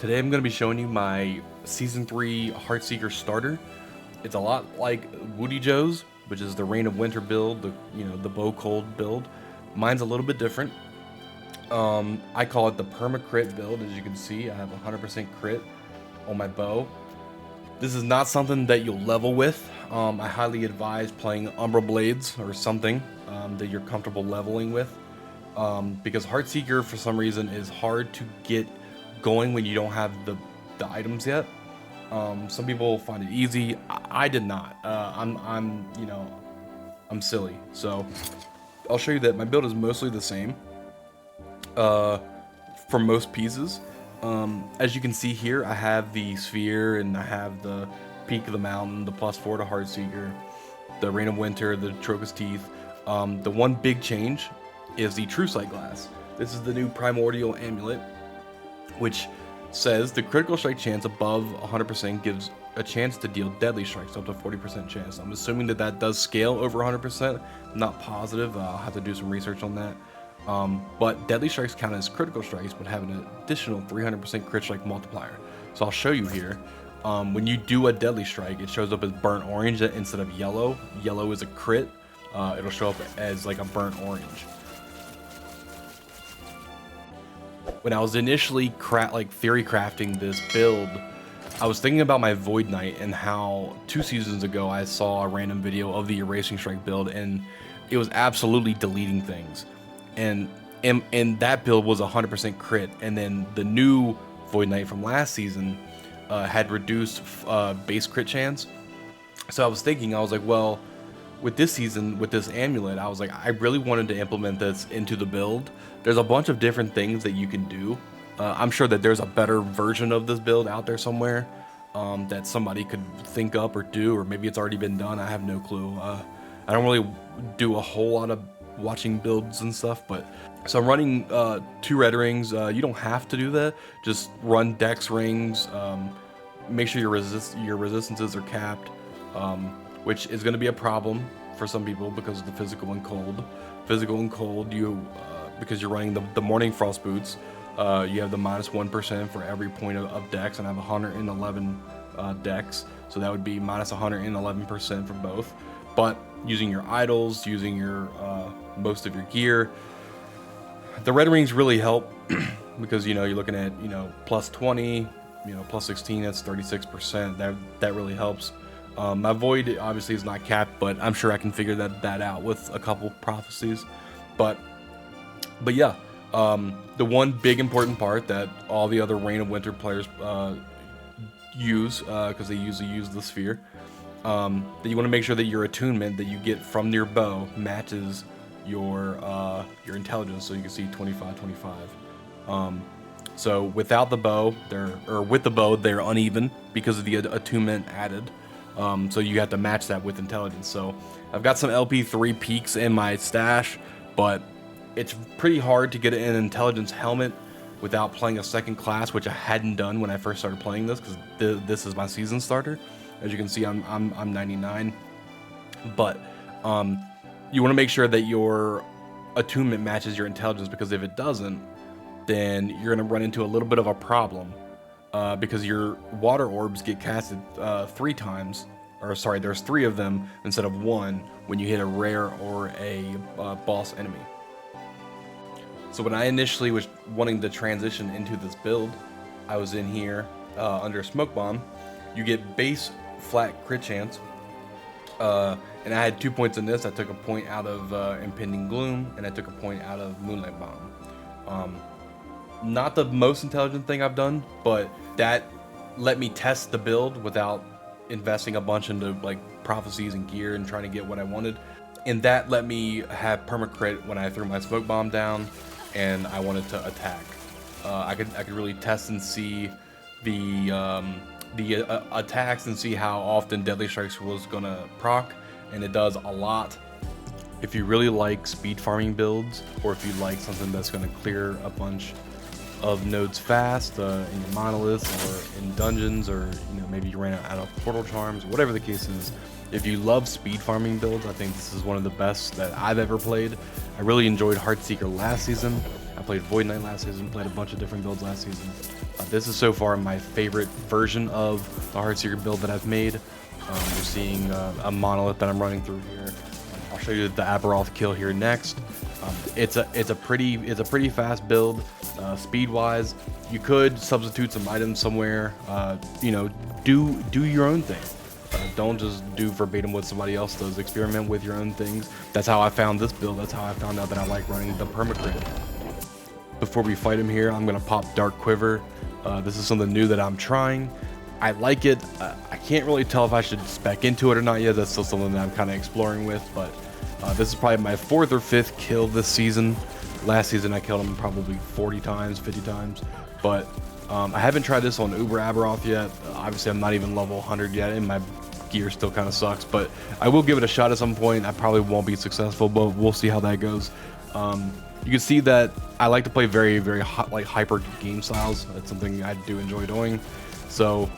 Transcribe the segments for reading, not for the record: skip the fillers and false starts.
Today I'm going to be showing you my Season 3 Heartseeker starter. It's a lot like Woody Joe's, which is the Rain of Winter build, the Bow Cold build. Mine's a little bit different. I call it the PERMACRIT build. As you can see, I have 100% crit on my bow. This is not something that you'll level with. I highly advise playing Umbra Blades or something that you're comfortable leveling with, because Heartseeker for some reason is hard to get going when you don't have the items yet. Some people find it easy. I did not. I'm silly. So I'll show you that my build is mostly the same for most pieces. As you can see here, I have the sphere and I have the peak of the mountain, the +4 to Heartseeker, the Rain of Winter, the Trocus Teeth. The one big change is the True Sight Glass. This is the new Primordial Amulet, which says the critical strike chance above 100% gives a chance to deal deadly strikes, up to 40% chance. I'm assuming that that does scale over 100%. I'm not positive. I'll have to do some research on that. But deadly strikes count as critical strikes, but have an additional 300% crit strike multiplier. So I'll show you here. When you do a deadly strike, it shows up as burnt orange instead of yellow. Yellow is a crit. It'll show up as like a burnt orange. When I was initially theory crafting this build, I was thinking about my Void Knight and how 2 seasons ago I saw a random video of the Erasing Strike build and it was absolutely deleting things. And that build was 100% crit, and then the new Void Knight from last season had reduced base crit chance. So I was like, well, with this season, with this amulet, I was like, I really wanted to implement this into the build. There's a bunch of different things that you can do. I'm sure that there's a better version of this build out there somewhere that somebody could think up or do, or maybe it's already been done. I have no clue. I don't really do a whole lot of watching builds and stuff, but so I'm running 2 red rings. You don't have to do that. Just run dex rings. Make sure your resistances are capped, which is going to be a problem for some people because of the physical and cold. Physical and cold, because you're running the Morning Frost boots, you have the -1% for every point of dex, and I have 111 dex, so that would be -111% for both. But using your idols, using your most of your gear, the red rings really help because you're looking at +20, +16, that's 36%. That really helps. My void obviously is not capped, but I'm sure I can figure that out with a couple prophecies. But yeah, the one big important part that all the other Rain of Winter players use, because they usually use the sphere, that you want to make sure that your attunement that you get from your bow matches your intelligence. So you can see 25, 25. So without the bow, with the bow, they're uneven because of the attunement added. So you have to match that with intelligence. So I've got some LP3 peaks in my stash, but it's pretty hard to get an intelligence helmet without playing a second class, which I hadn't done when I first started playing this, because this is my season starter. As you can see, I'm 99. But you want to make sure that your attunement matches your intelligence, because if it doesn't, then you're going to run into a little bit of a problem. Because your water orbs get casted 3 times, or sorry, there's 3 of them instead of 1 when you hit a rare or a boss enemy. So when I initially was wanting to transition into this build, I was in here under Smoke Bomb. You get base flat crit chance, and I had 2 points in this. I took a point out of Impending Gloom, and I took a point out of Moonlight Bomb. Not the most intelligent thing I've done, but that let me test the build without investing a bunch into like prophecies and gear and trying to get what I wanted. And that let me have permacrit when I threw my smoke bomb down and I wanted to attack. I could really test and see the attacks and see how often Deadly Strikes was gonna proc, and it does a lot. If you really like speed farming builds, or if you like something that's gonna clear a bunch of nodes fast in your monoliths or in dungeons, or maybe you ran out of portal charms, whatever the case is, if you love speed farming builds, I think this is one of the best that I've ever played. I really enjoyed Heartseeker last season. I played Void Knight last season, played a bunch of different builds last season. This is so far my favorite version of the Heatseeker build that I've made. You're seeing a Monolith that I'm running through here. I'll show you the Aberoth kill here next. It's a pretty fast build. Speed-wise, you could substitute some items somewhere. You know, do your own thing. Don't just do verbatim what somebody else does. Experiment with your own things. That's how I found this build. That's how I found out that I like running the PERMACRIT. Before we fight him here, I'm gonna pop Dark Quiver. This is something new that I'm trying. I like it. I can't really tell if I should spec into it or not yet. That's still something that I'm kind of exploring with, but this is probably my 4th or 5th kill this season. Last season I killed him probably 40 times, 50 times, but I haven't tried this on Uber Aberoth yet. Obviously I'm not even level 100 yet, and my gear still kind of sucks, but I will give it a shot at some point. I probably won't be successful, but we'll see how that goes. You can see that I like to play very hyper game styles. That's something I do enjoy doing. So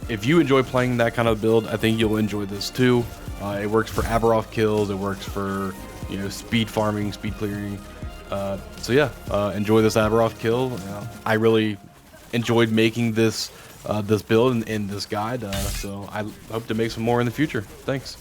if you enjoy playing that kind of build, I think you'll enjoy this too. It works for Aberoth kills. It works for, you know, speed farming, speed clearing. So yeah, enjoy this Aberoth kill. I really enjoyed making this this build in this guide. So I hope to make some more in the future. Thanks.